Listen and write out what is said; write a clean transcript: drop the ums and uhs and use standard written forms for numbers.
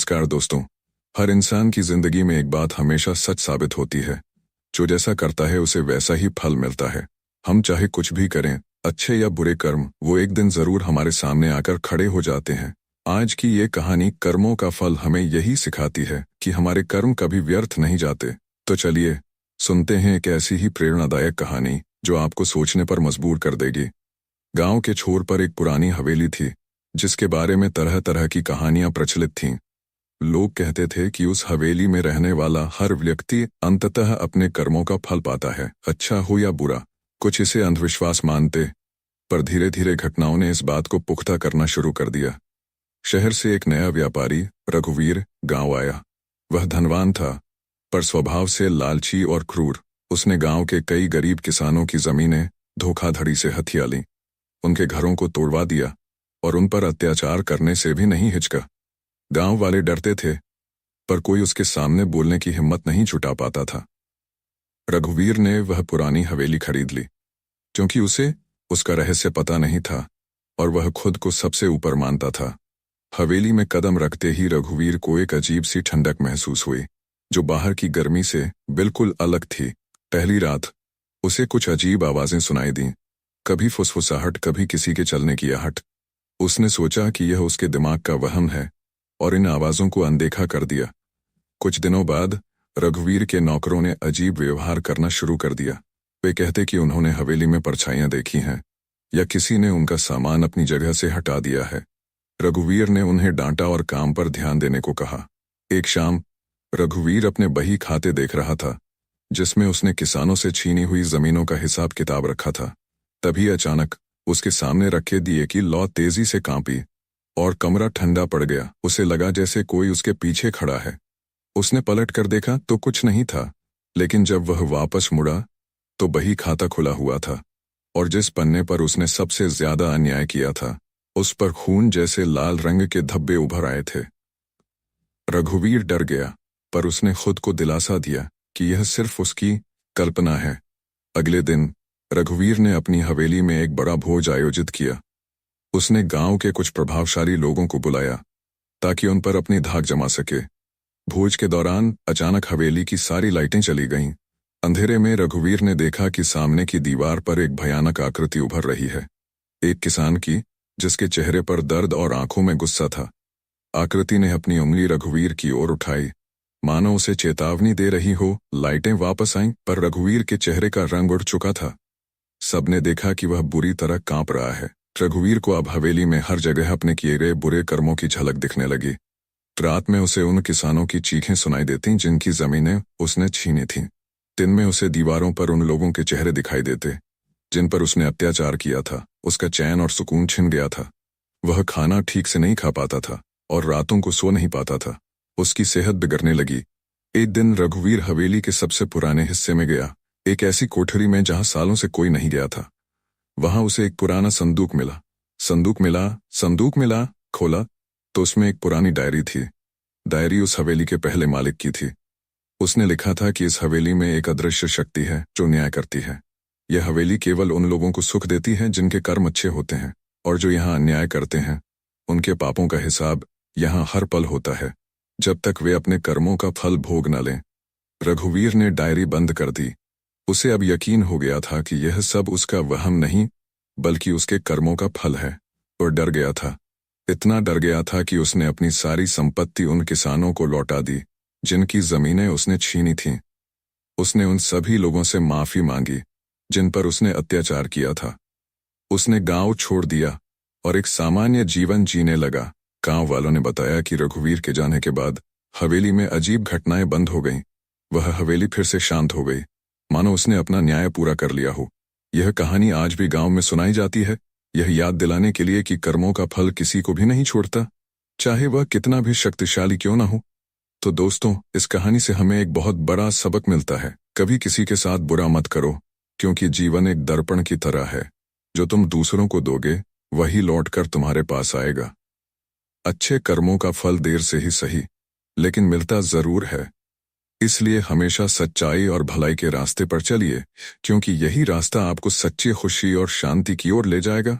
नमस्कार दोस्तों। हर इंसान की जिंदगी में एक बात हमेशा सच साबित होती है। जो जैसा करता है उसे वैसा ही फल मिलता है। हम चाहे कुछ भी करें, अच्छे या बुरे कर्म, वो एक दिन जरूर हमारे सामने आकर खड़े हो जाते हैं। आज की ये कहानी कर्मों का फल हमें यही सिखाती है कि हमारे कर्म कभी व्यर्थ नहीं जाते। तो चलिए सुनते हैं एक ऐसी ही प्रेरणादायक कहानी जो आपको सोचने पर मजबूर कर देगी। गांव के छोर पर एक पुरानी हवेली थी जिसके बारे में तरह तरह की कहानियां प्रचलित थीं। लोग कहते थे कि उस हवेली में रहने वाला हर व्यक्ति अंततः अपने कर्मों का फल पाता है, अच्छा हो या बुरा। कुछ इसे अंधविश्वास मानते, पर धीरे धीरे घटनाओं ने इस बात को पुख्ता करना शुरू कर दिया। शहर से एक नया व्यापारी रघुवीर गांव आया। वह धनवान था, पर स्वभाव से लालची और क्रूर। उसने गांव के कई गरीब किसानों की जमीनें धोखाधड़ी से हथिया लीं, उनके घरों को तोड़वा दिया और उन पर अत्याचार करने से भी नहीं हिचका। गांव वाले डरते थे, पर कोई उसके सामने बोलने की हिम्मत नहीं जुटा पाता था। रघुवीर ने वह पुरानी हवेली खरीद ली, क्योंकि उसे उसका रहस्य पता नहीं था और वह खुद को सबसे ऊपर मानता था। हवेली में कदम रखते ही रघुवीर को एक अजीब सी ठंडक महसूस हुई, जो बाहर की गर्मी से बिल्कुल अलग थी। पहली रात उसे कुछ अजीब आवाजें सुनाई दीं, कभी फुसफुसाहट, कभी किसी के चलने की आहट। उसने सोचा कि यह उसके दिमाग का वहम है और इन आवाजों को अनदेखा कर दिया। कुछ दिनों बाद रघुवीर के नौकरों ने अजीब व्यवहार करना शुरू कर दिया। वे कहते कि उन्होंने हवेली में परछाइयां देखी हैं या किसी ने उनका सामान अपनी जगह से हटा दिया है। रघुवीर ने उन्हें डांटा और काम पर ध्यान देने को कहा। एक शाम रघुवीर अपने बही खाते देख रहा था, जिसमें उसने किसानों से छीनी हुई जमीनों का हिसाब किताब रखा था। तभी अचानक उसके सामने रखे दिए की लौ तेजी से कांपी और कमरा ठंडा पड़ गया। उसे लगा जैसे कोई उसके पीछे खड़ा है। उसने पलट कर देखा तो कुछ नहीं था, लेकिन जब वह वापस मुड़ा तो बही खाता खुला हुआ था और जिस पन्ने पर उसने सबसे ज्यादा अन्याय किया था, उस पर खून जैसे लाल रंग के धब्बे उभर आए थे। रघुवीर डर गया, पर उसने खुद को दिलासा दिया कि यह सिर्फ उसकी कल्पना है। अगले दिन रघुवीर ने अपनी हवेली में एक बड़ा भोज आयोजित किया। उसने गांव के कुछ प्रभावशाली लोगों को बुलाया ताकि उन पर अपनी धाक जमा सके। भोज के दौरान अचानक हवेली की सारी लाइटें चली गईं। अंधेरे में रघुवीर ने देखा कि सामने की दीवार पर एक भयानक आकृति उभर रही है, एक किसान की, जिसके चेहरे पर दर्द और आंखों में गुस्सा था। आकृति ने अपनी उंगली रघुवीर की ओर उठाई, मानो उसे चेतावनी दे रही हो। लाइटें वापस आईं, पर रघुवीर के चेहरे का रंग उड़ चुका था। सबने देखा कि वह बुरी तरह कांप रहा है। रघुवीर को अब हवेली में हर जगह अपने किए गए बुरे कर्मों की झलक दिखने लगी। रात में उसे उन किसानों की चीखें सुनाई देती जिनकी जमीनें उसने छीनी थीं। दिन में उसे दीवारों पर उन लोगों के चेहरे दिखाई देते जिन पर उसने अत्याचार किया था। उसका चैन और सुकून छिन गया था। वह खाना ठीक से नहीं खा पाता था और रातों को सो नहीं पाता था। उसकी सेहत बिगड़ने लगी। एक दिन रघुवीर हवेली के सबसे पुराने हिस्से में गया, एक ऐसी कोठरी में जहां सालों से कोई नहीं गया था। वहां उसे एक पुराना संदूक मिला। संदूक मिला। खोला तो उसमें एक पुरानी डायरी थी। डायरी उस हवेली के पहले मालिक की थी। उसने लिखा था कि इस हवेली में एक अदृश्य शक्ति है जो न्याय करती है। यह हवेली केवल उन लोगों को सुख देती है जिनके कर्म अच्छे होते हैं, और जो यहाँ अन्याय करते हैं उनके पापों का हिसाब यहाँ हर पल होता है, जब तक वे अपने कर्मों का फल भोग न लें। रघुवीर ने डायरी बंद कर दी। उसे अब यकीन हो गया था कि यह सब उसका वहम नहीं, बल्कि उसके कर्मों का फल है, और डर गया था। इतना डर गया था कि उसने अपनी सारी संपत्ति उन किसानों को लौटा दी जिनकी जमीनें उसने छीनी थीं। उसने उन सभी लोगों से माफी मांगी जिन पर उसने अत्याचार किया था। उसने गांव छोड़ दिया और एक सामान्य जीवन जीने लगा। गांव वालों ने बताया कि रघुवीर के जाने के बाद हवेली में अजीब घटनाएं बंद हो गईं। वह हवेली फिर से शांत हो गई, मानो उसने अपना न्याय पूरा कर लिया हो। यह कहानी आज भी गांव में सुनाई जाती है, यह याद दिलाने के लिए कि कर्मों का फल किसी को भी नहीं छोड़ता, चाहे वह कितना भी शक्तिशाली क्यों ना हो। तो दोस्तों, इस कहानी से हमें एक बहुत बड़ा सबक मिलता है। कभी किसी के साथ बुरा मत करो, क्योंकि जीवन एक दर्पण की तरह है। जो तुम दूसरों को दोगे वही लौटकर तुम्हारे पास आएगा। अच्छे कर्मों का फल देर से ही सही, लेकिन मिलता जरूर है। इसलिए हमेशा सच्चाई और भलाई के रास्ते पर चलिए, क्योंकि यही रास्ता आपको सच्ची खुशी और शांति की ओर ले जाएगा।